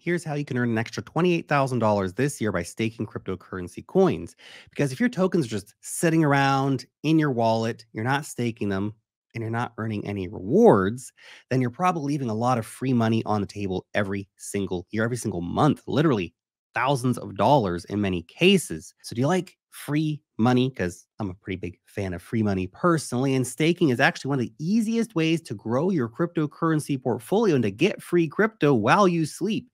Here's how you can earn an extra $28,000 this year by staking cryptocurrency coins. Because if your tokens are just sitting around in your wallet, you're not staking them, and you're not earning any rewards, then you're probably leaving a lot of free money on the table every single year, every single month, literally thousands of dollars in many cases. So do you like free money? Because I'm a pretty big fan of free money personally, and staking is actually one of the easiest ways to grow your cryptocurrency portfolio and to get free crypto while you sleep.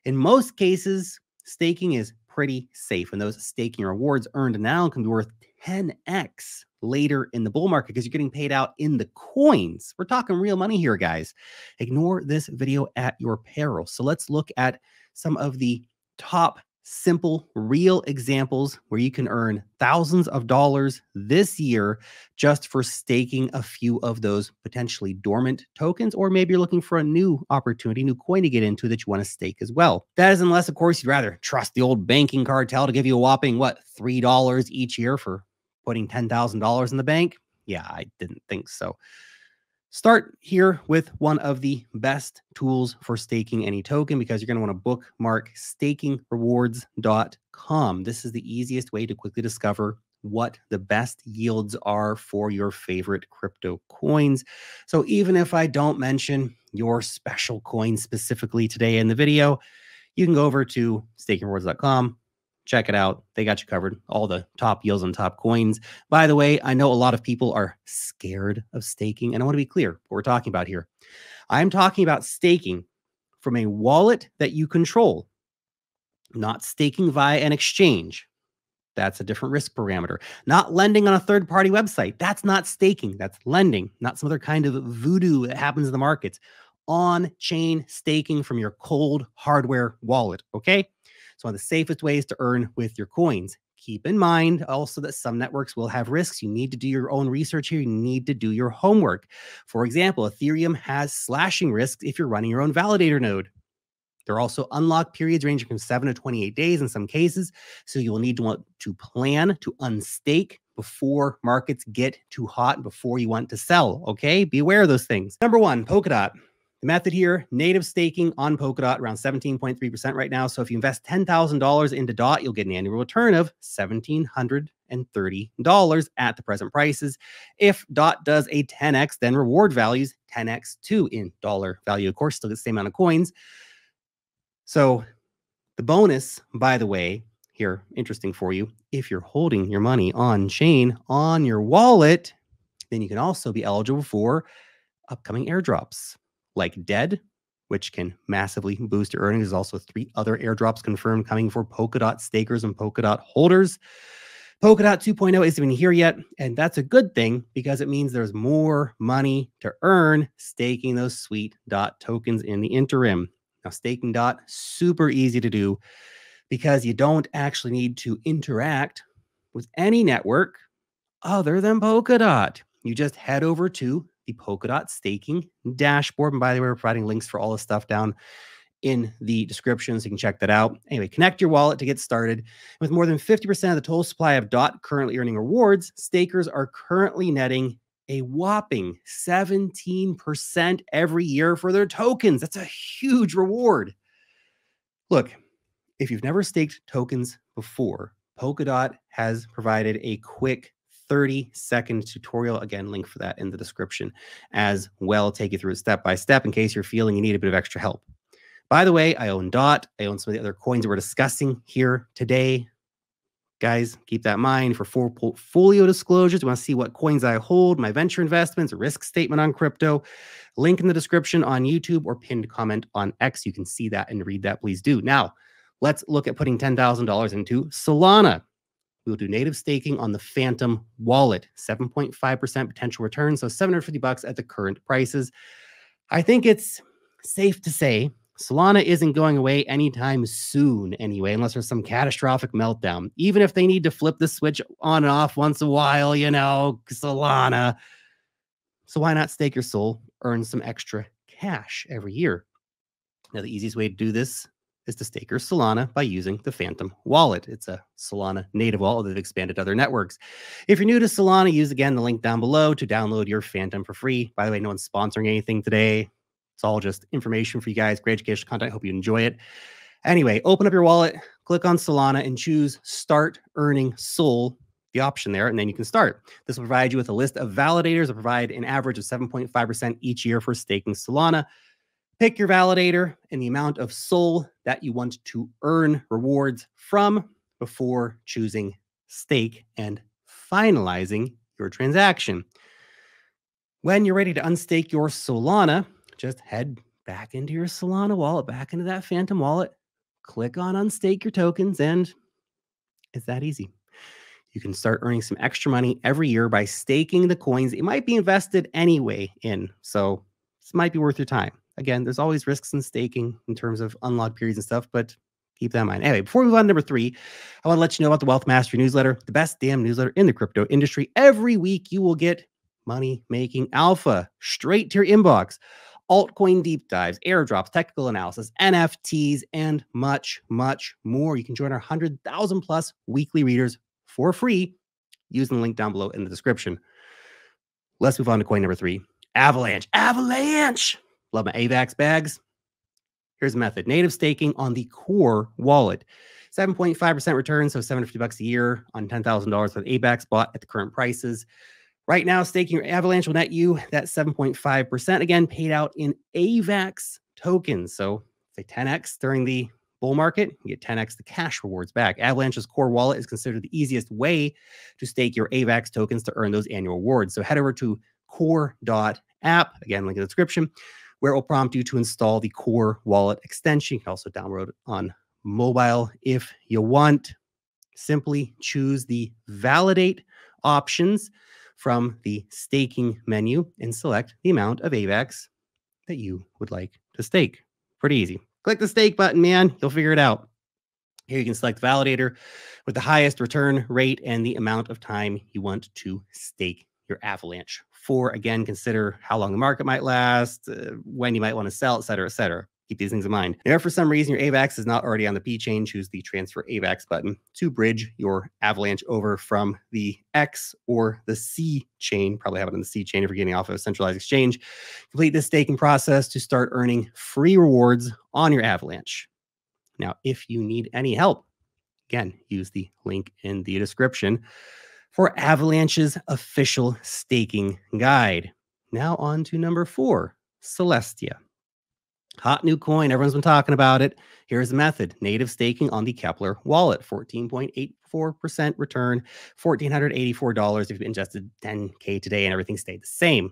In most cases, staking is pretty safe, and those staking rewards earned now can be worth 10x later in the bull market because you're getting paid out in the coins. We're talking real money here, guys. Ignore this video at your peril. So let's look at some of the top simple, real examples where you can earn thousands of dollars this year just for staking a few of those potentially dormant tokens, or maybe you're looking for a new opportunity, new coin to get into that you want to stake as well. That is unless, of course, you'd rather trust the old banking cartel to give you a whopping, what, $3 each year for putting $10,000 in the bank? Yeah, I didn't think so. Start here with one of the best tools for staking any token because you're going to want to bookmark stakingrewards.com. This is the easiest way to quickly discover what the best yields are for your favorite crypto coins. So even if I don't mention your special coin specifically today in the video, you can go over to stakingrewards.com. Check it out. They got you covered. All the top yields on top coins. By the way, I know a lot of people are scared of staking, and I want to be clear what we're talking about here. I'm talking about staking from a wallet that you control, not staking via an exchange. That's a different risk parameter. Not lending on a third-party website. That's not staking. That's lending, not some other kind of voodoo that happens in the markets. On-chain staking from your cold hardware wallet, okay? It's one of the safest ways to earn with your coins. Keep in mind also that some networks will have risks. You need to do your own research here. You need to do your homework. For example, Ethereum has slashing risks if you're running your own validator node. There are also unlock periods ranging from 7 to 28 days in some cases. So you will need to want to plan to unstake before markets get too hot, before you want to sell. Okay, be aware of those things. Number one, Polkadot. The method here, native staking on Polkadot, around 17.3% right now. So if you invest $10,000 into DOT, you'll get an annual return of $1,730 at the present prices. If DOT does a 10x, then reward values 10x too in dollar value. Of course, still get the same amount of coins. So the bonus, by the way, here, interesting for you, if you're holding your money on chain on your wallet, then you can also be eligible for upcoming airdrops like Dead, which can massively boost your earnings. There's also 3 other airdrops confirmed coming for Polkadot stakers and Polkadot holders. Polkadot 2.0 isn't even here yet, and that's a good thing because it means there's more money to earn staking those sweet DOT tokens in the interim. Now, staking DOT, super easy to do because you don't actually need to interact with any network other than Polkadot. You just head over to the Polkadot staking dashboard. And by the way, we're providing links for all the stuff down in the description, so you can check that out. Anyway, connect your wallet to get started. With more than 50% of the total supply of DOT currently earning rewards, stakers are currently netting a whopping 17% every year for their tokens. That's a huge reward. Look, if you've never staked tokens before, Polkadot has provided a quick 30-second tutorial. Again, link for that in the description as well. Take you through it step by step in case you're feeling you need a bit of extra help. By the way, I own DOT. I own some of the other coins that we're discussing here today. Guys, keep that in mind for full portfolio disclosures. You want to see what coins I hold, my venture investments, a risk statement on crypto. Link in the description on YouTube or pinned comment on X. You can see that and read that. Please do. Now, let's look at putting $10,000 into Solana. We will do native staking on the Phantom wallet, 7.5% potential return, so $750 at the current prices. I think it's safe to say Solana isn't going away anytime soon anyway, unless there's some catastrophic meltdown. Even if they need to flip the switch on and off once a while, you know, Solana. So why not stake your soul, earn some extra cash every year? Now, the easiest way to do this is to stake your Solana by using the Phantom wallet. It's a Solana native wallet that have expanded to other networks. If you're new to Solana, use again the link down below to download your Phantom for free. By the way, no one's sponsoring anything today. It's all just information for you guys, great educational content. I hope you enjoy it. Anyway, open up your wallet, click on Solana, and choose Start Earning Sol, the option there, and then you can start. This will provide you with a list of validators that provide an average of 7.5% each year for staking Solana. Pick your validator and the amount of SOL that you want to earn rewards from before choosing stake and finalizing your transaction. When you're ready to unstake your Solana, just head back into your Solana wallet, back into that Phantom wallet, click on unstake your tokens, and it's that easy. You can start earning some extra money every year by staking the coins it might be invested anyway in. So this might be worth your time. Again, there's always risks in staking in terms of unlock periods and stuff, but keep that in mind. Anyway, before we move on to number 3, I want to let you know about the Wealth Mastery newsletter, the best damn newsletter in the crypto industry. Every week you will get money-making alpha straight to your inbox. Altcoin deep dives, airdrops, technical analysis, NFTs, and much, much more. You can join our 100,000 plus weekly readers for free using the link down below in the description. Let's move on to coin number 3, Avalanche. Avalanche! Love my AVAX bags. Here's a method. Native staking on the core wallet. 7.5% return, so $750 a year on $10,000 with AVAX bought at the current prices. Right now, staking your Avalanche will net you that 7.5%, again, paid out in AVAX tokens. So if they 10x during the bull market, you get 10x the cash rewards back. Avalanche's core wallet is considered the easiest way to stake your AVAX tokens to earn those annual rewards. So head over to core.app, again, link in the description, where it will prompt you to install the core wallet extension. You can also download it on mobile if you want. Simply choose the validate options from the staking menu and select the amount of AVAX that you would like to stake. Pretty easy. Click the stake button, man. You'll figure it out. Here you can select the validator with the highest return rate and the amount of time you want to stake your Avalanche for. Again, consider how long the market might last, when you might want to sell, et cetera, et cetera. Keep these things in mind. If for some reason your AVAX is not already on the P chain, choose the transfer AVAX button to bridge your Avalanche over from the X or the C chain. Probably have it on the C chain if you're getting off of a centralized exchange. Complete this staking process to start earning free rewards on your Avalanche. Now, if you need any help, again, use the link in the description for Avalanche's official staking guide. Now on to number 4, Celestia. Hot new coin. Everyone's been talking about it. Here's the method. Native staking on the Kepler wallet. 14.84% return. $1,484 if you've invested 10K today and everything stayed the same.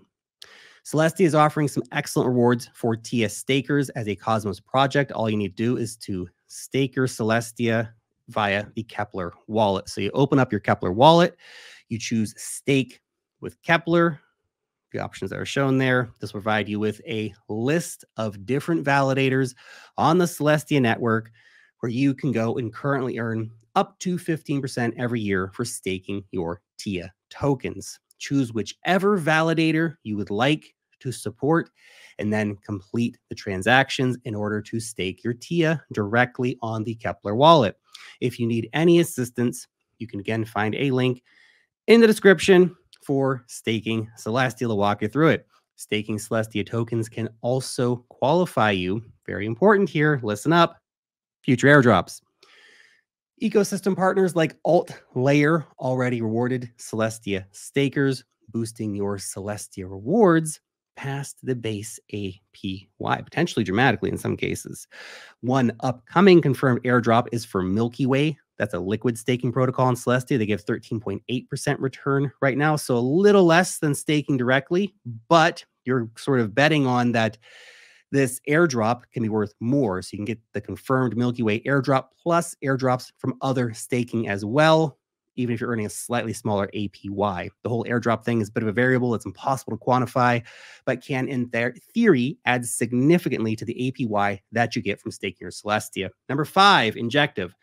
Celestia is offering some excellent rewards for TS stakers as a Cosmos project. All you need to do is to stake your Celestia via the Kepler wallet. So you open up your Kepler wallet. You choose stake with Kepler. The options that are shown there. This will provide you with a list of different validators on the Celestia network where you can go and currently earn up to 15% every year for staking your TIA tokens. Choose whichever validator you would like to support and then complete the transactions in order to stake your TIA directly on the Kepler wallet. If you need any assistance, you can again find a link in the description for staking Celestia to walk you through it. Staking Celestia tokens can also qualify you, very important here, listen up, future airdrops. Ecosystem partners like AltLayer already rewarded Celestia stakers, boosting your Celestia rewards past the base APY, potentially dramatically in some cases. One upcoming confirmed airdrop is for Milky Way. That's a liquid staking protocol in Celestia. They give 13.8% return right now, so a little less than staking directly, but you're sort of betting on that this airdrop can be worth more. So you can get the confirmed Milky Way airdrop plus airdrops from other staking as well, even if you're earning a slightly smaller APY. The whole airdrop thing is a bit of a variable. It's impossible to quantify, but can, in theory, add significantly to the APY that you get from staking your Celestia. Number 5, Injective.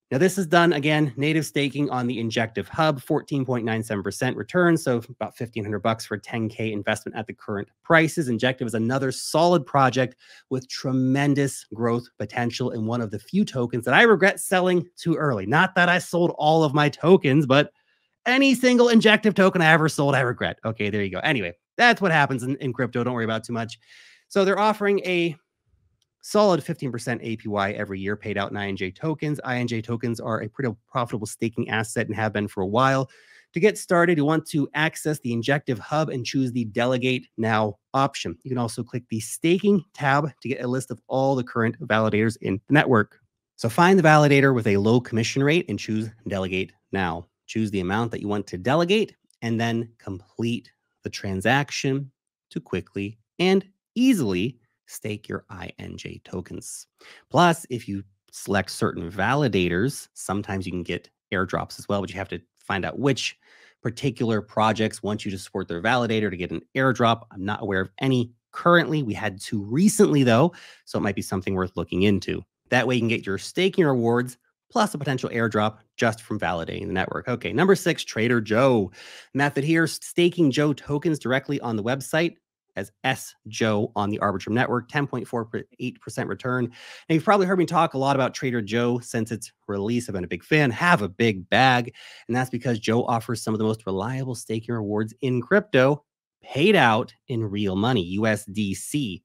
Now, this is done, again, native staking on the Injective Hub, 14.97% return, so about $1,500 for a 10K investment at the current prices. Injective is another solid project with tremendous growth potential and one of the few tokens that I regret selling too early. Not that I sold all of my tokens, but any single Injective token I ever sold, I regret. Okay, there you go. Anyway, that's what happens in crypto. Don't worry about it too much. So they're offering a solid 15% APY every year paid out in INJ tokens. INJ tokens are a pretty profitable staking asset and have been for a while. To get started, you want to access the Injective hub and choose the Delegate Now option. You can also click the Staking tab to get a list of all the current validators in the network. So find the validator with a low commission rate and choose Delegate Now. Choose the amount that you want to delegate and then complete the transaction to quickly and easily stake your INJ tokens. Plus, if you select certain validators, sometimes you can get airdrops as well, but you have to find out which particular projects want you to support their validator to get an airdrop. I'm not aware of any currently. We had 2 recently, though, so it might be something worth looking into. That way you can get your staking rewards plus a potential airdrop just from validating the network. Okay, number 6, Trader Joe. Method here, staking Joe tokens directly on the website as SJoe on the Arbitrum network, 10.48% return. And you've probably heard me talk a lot about Trader Joe since its release. I've been a big fan, have a big bag. And that's because Joe offers some of the most reliable staking rewards in crypto, paid out in real money, USDC.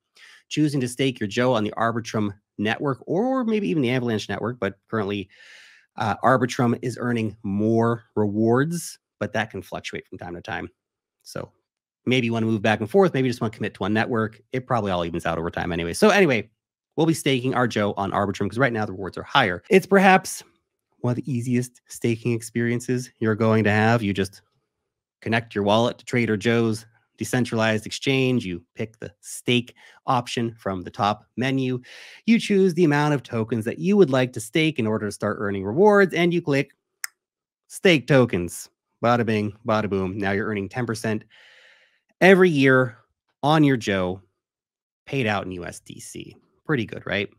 Choosing to stake your Joe on the Arbitrum network or maybe even the Avalanche network, but currently Arbitrum is earning more rewards, but that can fluctuate from time to time. So maybe you want to move back and forth. Maybe you just want to commit to one network. It probably all evens out over time anyway. So anyway, we'll be staking our Joe on Arbitrum because right now the rewards are higher. It's perhaps one of the easiest staking experiences you're going to have. You just connect your wallet to Trader Joe's decentralized exchange. You pick the stake option from the top menu. You choose the amount of tokens that you would like to stake in order to start earning rewards, and you click stake tokens. Bada bing, bada boom. Now you're earning 10% every year on your Joe, paid out in USDC. Pretty good, right?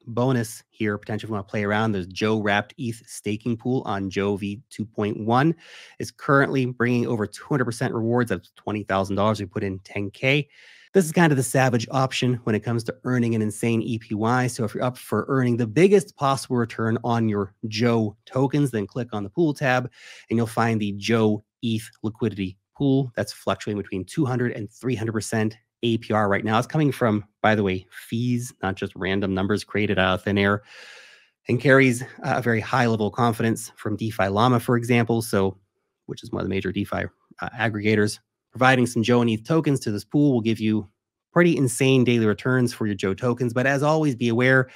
Bonus here, potentially if you want to play around, there's Joe wrapped ETH staking pool on Joe V 2.1 is currently bringing over 200% rewards. That's $20,000. We put in 10K. This is kind of the savage option when it comes to earning an insane EPY. So if you're up for earning the biggest possible return on your Joe tokens, then click on the pool tab and you'll find the Joe ETH liquidity pool that's fluctuating between 200 and 300% APR right now. It's coming from, by the way, fees, not just random numbers created out of thin air, and carries a very high level of confidence from DeFi Llama, for example, so which is one of the major DeFi aggregators. Providing some Joe and ETH tokens to this pool will give you pretty insane daily returns for your Joe tokens. But as always, be aware,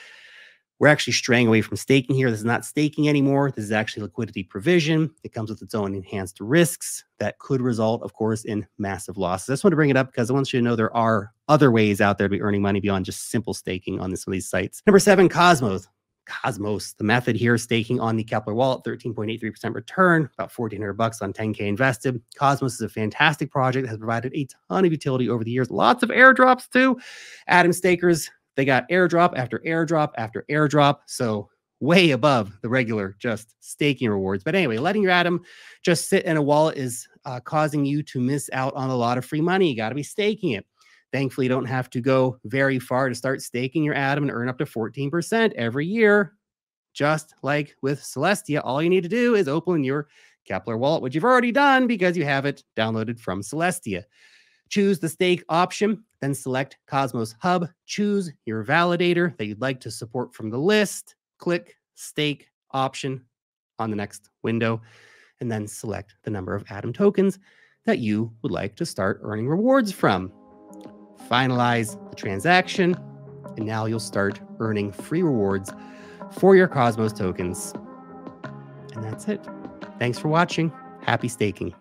we're actually straying away from staking here. This is not staking anymore. This is actually liquidity provision. It comes with its own enhanced risks that could result, of course, in massive losses. I just want to bring it up because I want you to know there are other ways out there to be earning money beyond just simple staking on some of these sites. Number 7, Cosmos. The method here, staking on the Kepler wallet, 13.83% return, about $1,400 on 10K invested. Cosmos is a fantastic project that has provided a ton of utility over the years. Lots of airdrops too. Atom stakers, they got airdrop after airdrop after airdrop. So way above the regular just staking rewards. But anyway, letting your Atom just sit in a wallet is causing you to miss out on a lot of free money. You got to be staking it. Thankfully, you don't have to go very far to start staking your Atom and earn up to 14% every year. Just like with Celestia, all you need to do is open your Kepler wallet, which you've already done because you have it downloaded from Celestia. Choose the stake option, then select Cosmos Hub. Choose your validator that you'd like to support from the list. Click stake option on the next window, and then select the number of Atom tokens that you would like to start earning rewards from. Finalize the transaction, and now you'll start earning free rewards for your Cosmos tokens. And that's it. Thanks for watching. Happy staking.